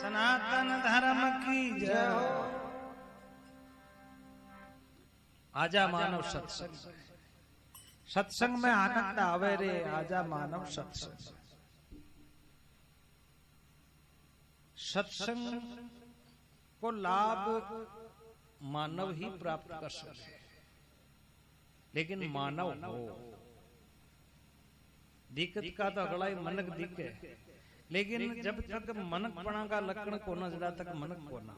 सनातन धर्म की जय हो। आजा मानव सत्संग, सत्संग में आनंद आवे रे। आजा मानव सत्संग, सत्संग को लाभ मानव ही प्राप्त कर सकते, लेकिन मानव हो। दिक्कत का तो अगला ही मनक दिखे, लेकिन जब तक मनकपणा का लक्षण को न जड़ा तक मनक को ना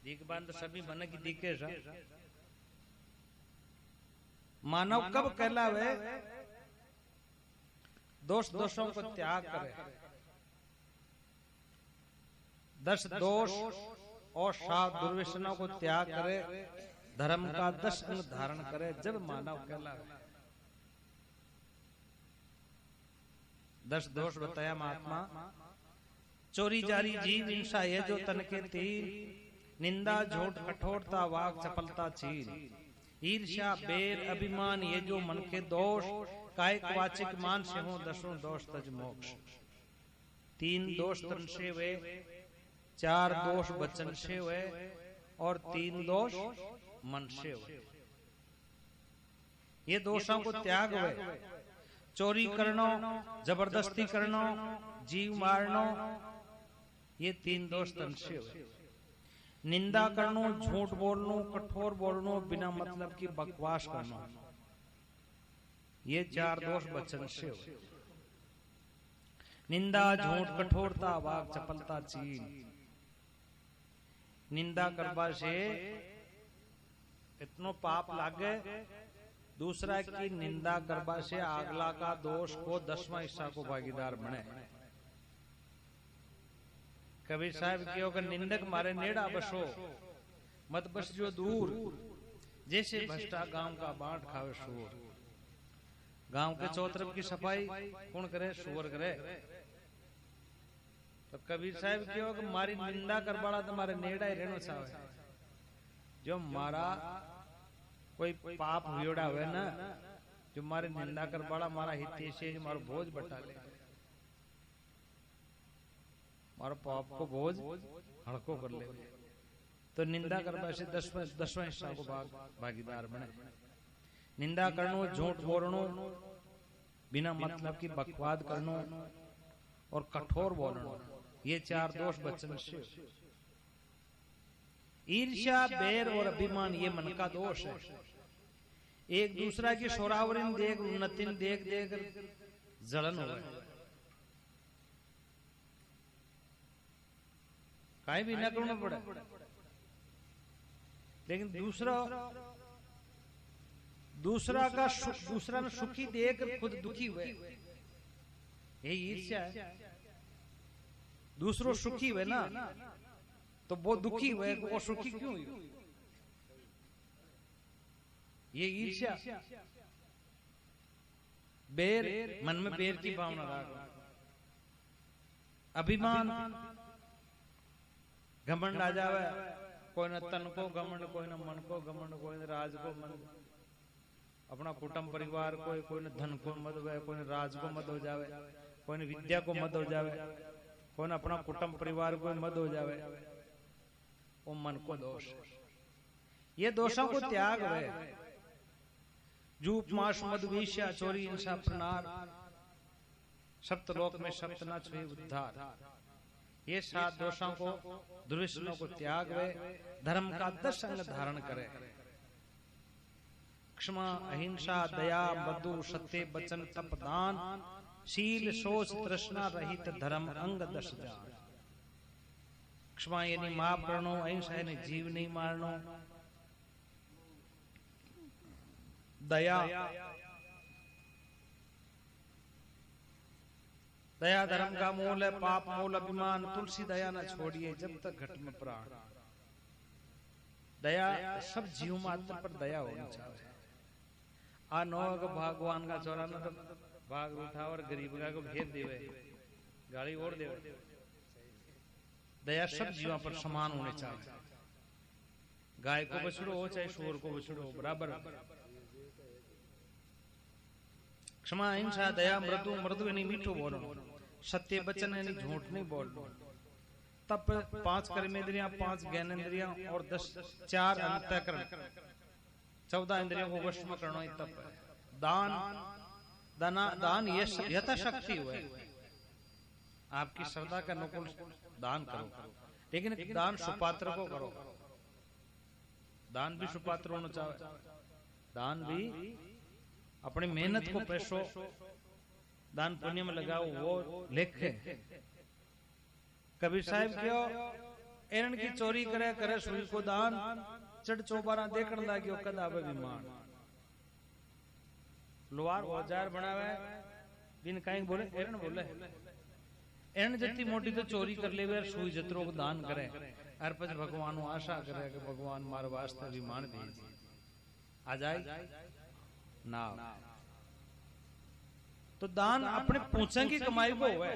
दिख बांध सभी मनक दिखे। मानव कब कहलावे? दोषों को त्याग करे, 10 दोष और 7 दुर्व्यसनों को त्याग करे, धर्म का 10 अंग धारण करे, जब मानव कहलावे। 10 दोष बताया महात्मा। चोरी जारी जीव हिंसा ये जो तन के तीर, निंदा झूठ कठोरता वाक चपलता चीर, ईर्ष्या बेर अभिमान ये जो मन के दोष, कायिक वाचिक मान से हो 10 दोष तज मोक्ष। 3 दोष तन से वे, 4 दोष वचन से हुए और 3 दोष मन से हुए। ये दोषों को त्याग हुए। चोरी करनो, जबरदस्ती करनो, जीव मारनो, ये 3 दोष तन से हुए। निंदा करनो, झूठ बोलनो, कठोर बोलनो, बिना मतलब की बकवास करनो, ये 4 दोष वचन से हुए। निंदा झूठ कठोरता वाक चपलता चीन। निंदा करवा से इतनो पाप लागे, दूसरा की निंदा करवा से अगला का दोष को 10वां हिस्सा को भागीदार बने। कबीर साहब की होकर निंदक मारे नेड़ा बसो, मत बस जो दूर, जैसे भ्रष्टा गांव का बांट खावे शोर। गांव के चौतरफ की सफाई कौन करे? सुअर करे। तो कबीर साहब की होकर मारी निंदा करवाड़ा तुम्हारे नेड़ा ही रहना चाहे। जो मारा कोई पाप हुआ हुए ना, जो मारे निंदा करवाड़ा मारा हित से मारो बोझ बटा ले, मारो पाप को बोझ हड़को कर ले। तो निंदा करवा से 10वां हिस्सा को भागीदार बने। निंदा करनो, झूठ बोलनो, बिना मतलब की बकवाद करनो और कठोर बोलनो, ये 4 दोष वचन से। ईर्ष्या बैर और अभिमान ये मन का दोष है। एक दूसरा की शोरावरिन देख, उन्नति देख देख जलन हो गए, काई भी न करना पड़े, लेकिन दूसरा में सुखी देख खुद दुखी हुए, यही ईर्ष्या है। दूसरों सुखी हुए ना तो वो दुखी हुए, वो सुखी क्यों हुई? ये ईर्ष्या। बेर, मन में बेर की भावना रहा। अभिमान, घमंड आ जावे, कोई न तन को घमंड, कोई न मन को घमंड, कोई न राज को मन, अपना कुटुंब परिवार कोई न धन को मत हो, कोई न राज को मत हो जावे, कोई न विद्या को मत हो जावे, कोई न अपना कुटुंब परिवार को मत हो जावे, वो मन को दोष। ये दोषों को त्याग है। जूप मास मद वेश्या चोरी हिंसा प्रनार, सप्तलोक में सप्त न छुए उद्धार। ये 7 दोषों को, दुर्व्यसनों को त्याग वे, धर्म का 10 अंग धारण करे। क्षमा, अहिंसा, दया, मधु, सत्य, वचन, तप, दान, शील, शोच, तृष्णा रहित धर्म अंग 10 जान। क्षमा यानी माफ करनो, अहिंसा यानी जीव नहीं मारनो, दया धर्म का मूल है, पाप मूल अभिमान, तुलसी दया न छोड़िए जब तक घट में प्राण। दया सब जीव मात्र पर दया होनी चाहिए। आ नौग भगवान का चौरा न तो भाग उठा और गरीब का को भेद देवे, गाड़ी ओढ़ देवे। दया सब जीवों पर समान होने चाहिए। गाय को बछड़ो हो चाहे सूअर को बछड़ो हो, बराबर। क्षमा, अहिंसा, दया, मृदु, मृदु यानी मीठो बोलनो, सत्य वचन यानी झूठ नहीं बोलना, तब 5 कर्मेंद्रियां, 5 ज्ञानेंद्रियां और 4 अंतःकरण, 14 इंद्रियों को वश में करना ही तप है। दान यथाशक्ति हुए, आपकी श्रद्धा का अनुकूल दान करो, लेकिन दान सुपात्र को करो। दान भी सुपात्र होना चाहिए, दान भी अपनी मेहनत को पैसों दान पुण्य में लगाओ, वो लेखे। कबीर साहब क्यों एरन की चोरी करे सुई को दान, चढ़ चौबारा देखने लगे कदावे विमान। लोहार औजार बनावे बिन कहीं बोले एरन बोले, एरन जत्ती मोटी तो चोरी कर ले सुई जत्रों को दान करे, और पछ भगवान आशा करे कि भगवान मारे वास्ते विमान भेज आ जाए ना। तो दान अपने पूछे की कमाई को है,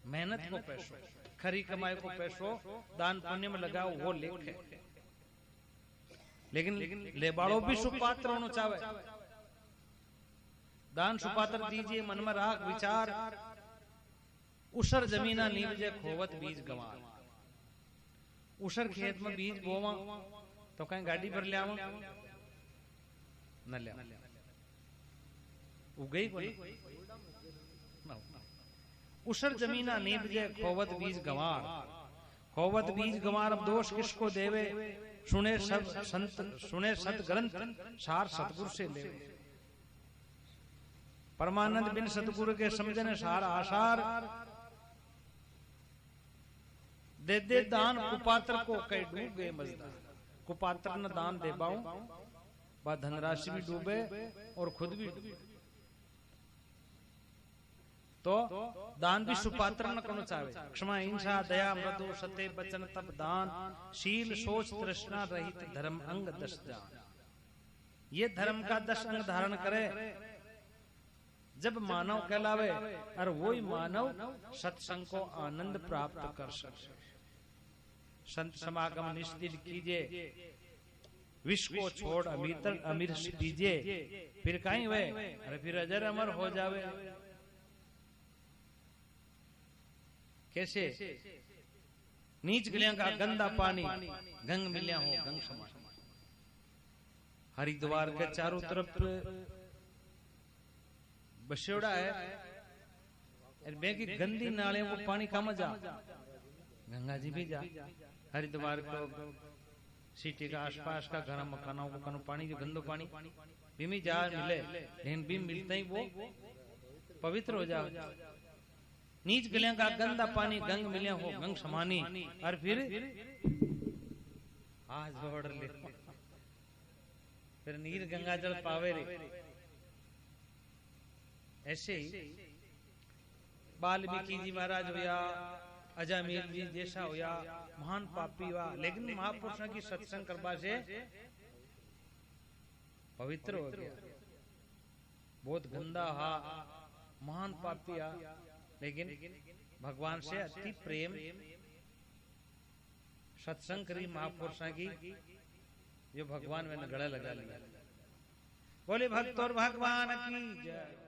मेहनत को पैसों, खरी कमाई को पैसों दान पुण्य में लगाओ, वो लेखे। लेकिन लेबाड़ो भी सुपात्र होना चाहे। दान सुपात्र दीजिए, मन में राख विचार, उसर जमीना नीवजे खोवत बीज गंवार। उसर खेत में बीज बोवा तो कहीं गाड़ी पर ले आवा न ले, उगई को उसर जमीना नीवजे खोवत बीज गंवार। खोवत बीज गंवार, अब दोष किसको देवे, सुने सत ग्रंथ सार सतगुरु से ले। परमानंद बिन सतगुरु के समझने सार आसार, दे दे दान कुपात्र को कई डूब गए मजदार। कुपात्र न दान दे पाऊं, वह धनराशि भी डूबे और खुद भी डूबे। तो दान भी सुपात्र न करना चाहे। क्षमा, हिंसा, दया, मृदु, सत्य, वचन, तप, दान, शील, सोच, तृष्णा रहित धर्म अंग 10 जान। ये धर्म का 10 अंग धारण करे जब मानव कहलावे, और वही मानव सत्संग को आनंद प्राप्त कर सके। संत समागम निष्दिल कीजिए, विष को छोड़ अमीर पीजिए, फिर कहीं वे अरे फिर अजर अमर हो जावे। कैसे? नीच गलियां का गंदा पानी गंग मिलिया हो गंग समान। हरिद्वार के चारों तरफ बसेड़ा है, की गंदी नालियों को पानी कम जा, गंगा जी भी जा। हरिद्वार को सिटी का आसपास का घर मकानों को कनो पानी जो गंदो पानी भी जा मिले, लेकिन भी मिलता ही वो पवित्र हो जाए। नीच गलियां का गंदा पानी गंग मिलिया हो गंग समानी, और फिर आज जोड़ ले, फिर नीर गंगा जल पावे रे। ऐसे ही वाल्मीकि जी महाराज हुआ, अजमेर जी जैसा हुआ, महान पापी हुआ, लेकिन महापुरुषों की सत्संग करवा से पवित्र हो गया। बहुत गंदा हा, महान पापी हा, लेकिन भगवान से अति प्रेम सत्संग करी महापुरुषों की, जो भगवान मैंने गला लगा लिया। बोले भक्त और भगवान की जय।